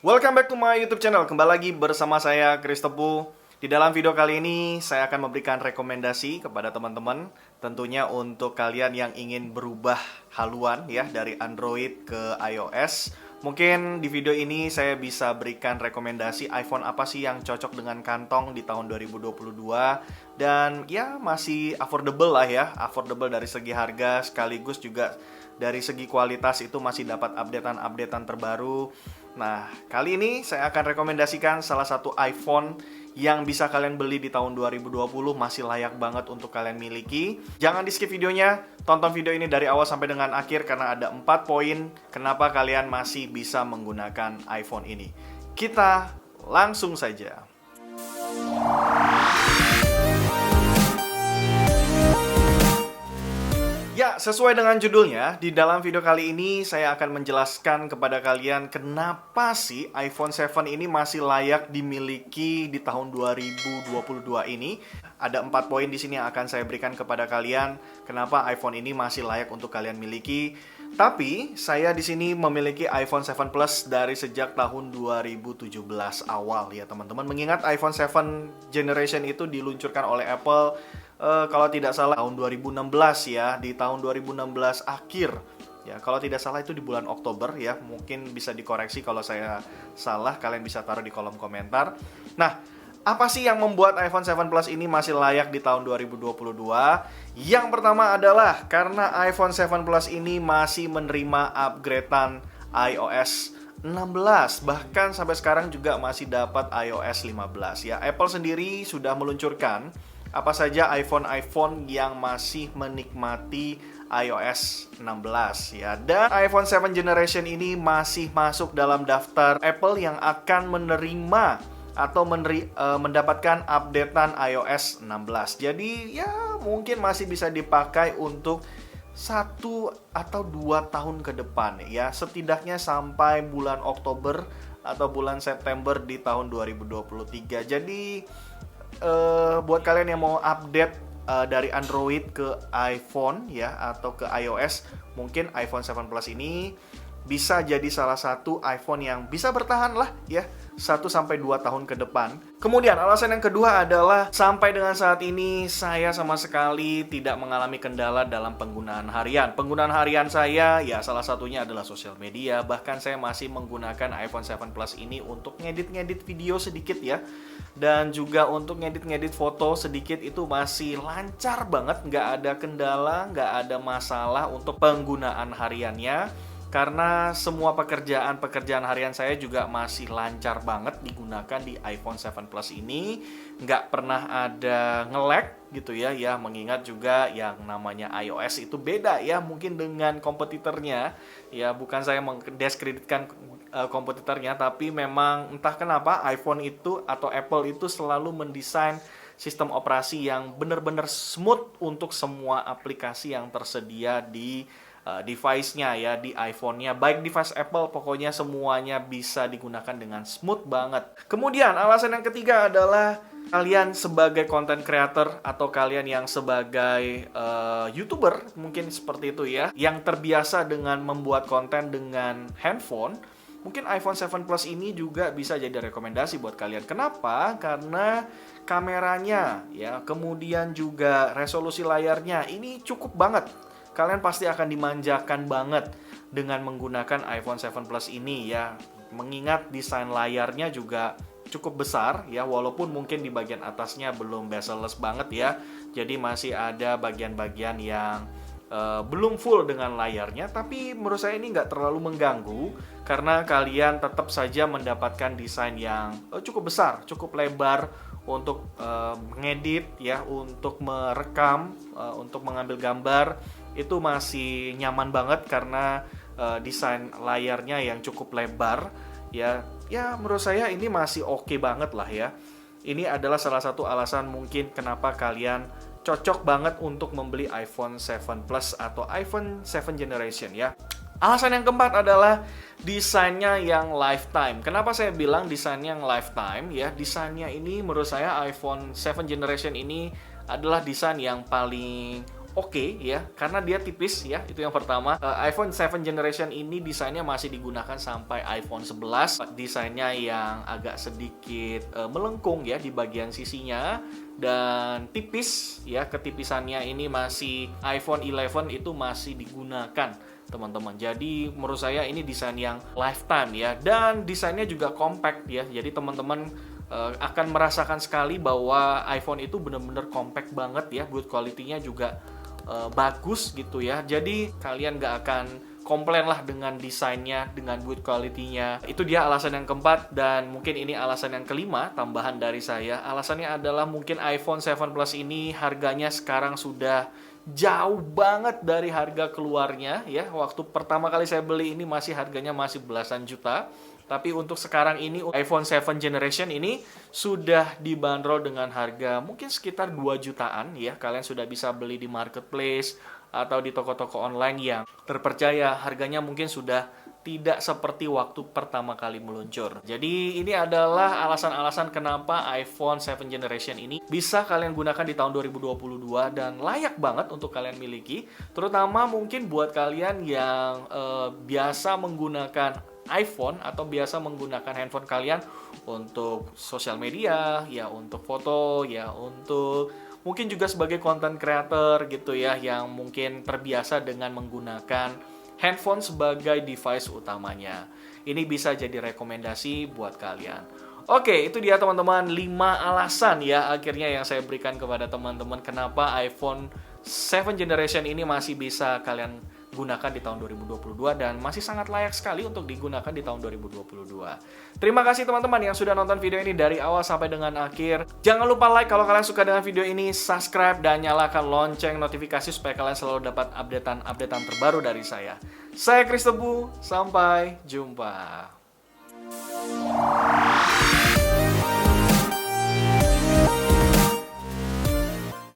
Welcome back to my YouTube channel. Kembali lagi bersama saya Chris Tepu. Di dalam video kali ini saya akan memberikan rekomendasi kepada teman-teman, tentunya untuk kalian yang ingin berubah haluan ya dari Android ke iOS. Mungkin di video ini saya bisa berikan rekomendasi iPhone apa sih yang cocok dengan kantong di tahun 2022 dan ya masih affordable lah ya, affordable dari segi harga sekaligus juga dari segi kualitas itu masih dapat updatean-updatean terbaru. Nah, kali ini saya akan rekomendasikan salah satu iPhone yang bisa kalian beli di tahun 2020, masih layak banget untuk kalian miliki. Jangan di skip videonya, tonton video ini dari awal sampai dengan akhir karena ada 4 poin kenapa kalian masih bisa menggunakan iPhone ini. Kita langsung saja. Ya, sesuai dengan judulnya, di dalam video kali ini saya akan menjelaskan kepada kalian kenapa sih iPhone 7 ini masih layak dimiliki di tahun 2022 ini. Ada 4 poin di sini yang akan saya berikan kepada kalian kenapa iPhone ini masih layak untuk kalian miliki. Tapi saya di sini memiliki iPhone 7 Plus dari sejak tahun 2017 awal ya teman-teman. Mengingat iPhone 7 generation itu diluncurkan oleh Apple kalau tidak salah tahun 2016 ya, di tahun 2016 akhir ya, kalau tidak salah itu di bulan Oktober ya, mungkin bisa dikoreksi kalau saya salah, kalian bisa taruh di kolom komentar. Nah, apa sih yang membuat iPhone 7 Plus ini masih layak di tahun 2022? Yang pertama adalah karena iPhone 7 Plus ini masih menerima upgradean iOS 16, bahkan sampai sekarang juga masih dapat iOS 15 ya. Apple sendiri sudah meluncurkan apa saja iPhone yang masih menikmati iOS 16 ya. Dan iPhone 7 generation ini masih masuk dalam daftar Apple yang akan menerima atau mendapatkan updatean iOS 16. Jadi ya mungkin masih bisa dipakai untuk 1 atau 2 tahun ke depan ya. Setidaknya sampai bulan Oktober atau bulan September di tahun 2023. Jadi buat kalian yang mau update dari Android ke iPhone ya atau ke iOS, mungkin iPhone 7 Plus ini bisa jadi salah satu iPhone yang bisa bertahan lah ya 1 sampai 2 tahun ke depan. Kemudian alasan yang kedua adalah sampai dengan saat ini saya sama sekali tidak mengalami kendala dalam penggunaan harian. Penggunaan harian saya ya salah satunya adalah sosial media. Bahkan saya masih menggunakan iPhone 7 Plus ini untuk ngedit-ngedit video sedikit ya. Dan juga untuk ngedit-ngedit foto sedikit itu masih lancar banget. Nggak ada kendala, nggak ada masalah untuk penggunaan hariannya. Karena semua pekerjaan harian saya juga masih lancar banget digunakan di iPhone 7 Plus ini. Nggak pernah ada nge-lag gitu ya. Ya, mengingat juga yang namanya iOS itu beda ya mungkin dengan kompetitornya. Ya, bukan saya mendiskreditkan kompetitornya, tapi memang entah kenapa iPhone itu atau Apple itu selalu mendesain sistem operasi yang benar-benar smooth untuk semua aplikasi yang tersedia di device-nya ya, di iPhone-nya. Baik device Apple, pokoknya semuanya bisa digunakan dengan smooth banget. Kemudian alasan yang ketiga adalah kalian sebagai content creator atau kalian yang sebagai YouTuber, mungkin seperti itu ya, yang terbiasa dengan membuat konten dengan handphone, mungkin iPhone 7 Plus ini juga bisa jadi rekomendasi buat kalian. Kenapa? Karena kameranya ya, kemudian juga resolusi layarnya ini cukup banget. Kalian pasti akan dimanjakan banget dengan menggunakan iPhone 7 Plus ini ya. Mengingat desain layarnya juga cukup besar ya, walaupun mungkin di bagian atasnya belum bezel-less banget ya. Jadi masih ada bagian-bagian yang belum full dengan layarnya, tapi menurut saya ini nggak terlalu mengganggu karena kalian tetap saja mendapatkan desain yang cukup besar, cukup lebar untuk mengedit ya, untuk merekam, untuk mengambil gambar itu masih nyaman banget karena desain layarnya yang cukup lebar ya. Ya menurut saya ini masih oke banget lah ya. Ini adalah salah satu alasan mungkin kenapa kalian cocok banget untuk membeli iPhone 7 Plus atau iPhone 7 Generation ya. Alasan yang keempat adalah desainnya yang lifetime. Kenapa saya bilang desainnya yang lifetime ya? Desainnya ini menurut saya iPhone 7 Generation ini adalah desain yang paling oke ya, karena dia tipis ya, itu yang pertama. iPhone 7 generation ini desainnya masih digunakan sampai iPhone 11. Desainnya yang agak sedikit melengkung ya di bagian sisinya dan tipis ya, ketipisannya ini masih iPhone 11 itu masih digunakan teman-teman. Jadi menurut saya ini desain yang lifetime ya, dan desainnya juga compact ya. Jadi teman-teman akan merasakan sekali bahwa iPhone itu benar-benar compact banget ya, build quality-nya juga bagus gitu ya. Jadi kalian gak akan komplain lah dengan desainnya, dengan build quality-nya. Itu dia alasan yang keempat, dan mungkin ini alasan yang kelima tambahan dari saya. Alasannya adalah mungkin iPhone 7 Plus ini harganya sekarang sudah jauh banget dari harga keluarnya ya. Waktu pertama kali saya beli ini harganya masih belasan juta. Tapi untuk sekarang ini iPhone 7 generation ini sudah dibanderol dengan harga mungkin sekitar 2 jutaan ya. Kalian sudah bisa beli di marketplace atau di toko-toko online yang terpercaya. Harganya mungkin sudah tidak seperti waktu pertama kali meluncur. Jadi ini adalah alasan-alasan kenapa iPhone 7 generation ini bisa kalian gunakan di tahun 2022 dan layak banget untuk kalian miliki. Terutama mungkin buat kalian yang biasa menggunakan iPhone atau biasa menggunakan handphone kalian untuk sosial media, ya untuk foto, ya untuk mungkin juga sebagai content creator gitu ya, yang mungkin terbiasa dengan menggunakan handphone sebagai device utamanya. Ini bisa jadi rekomendasi buat kalian. Oke, itu dia teman-teman 5 alasan ya akhirnya yang saya berikan kepada teman-teman kenapa iPhone 7 generation ini masih bisa kalian gunakan di tahun 2022 dan masih sangat layak sekali untuk digunakan di tahun 2022. Terima kasih teman-teman yang sudah nonton video ini dari awal sampai dengan akhir. Jangan lupa like kalau kalian suka dengan video ini, subscribe dan nyalakan lonceng notifikasi supaya kalian selalu dapat updatean terbaru dari saya. Saya Chris Tebu, sampai jumpa.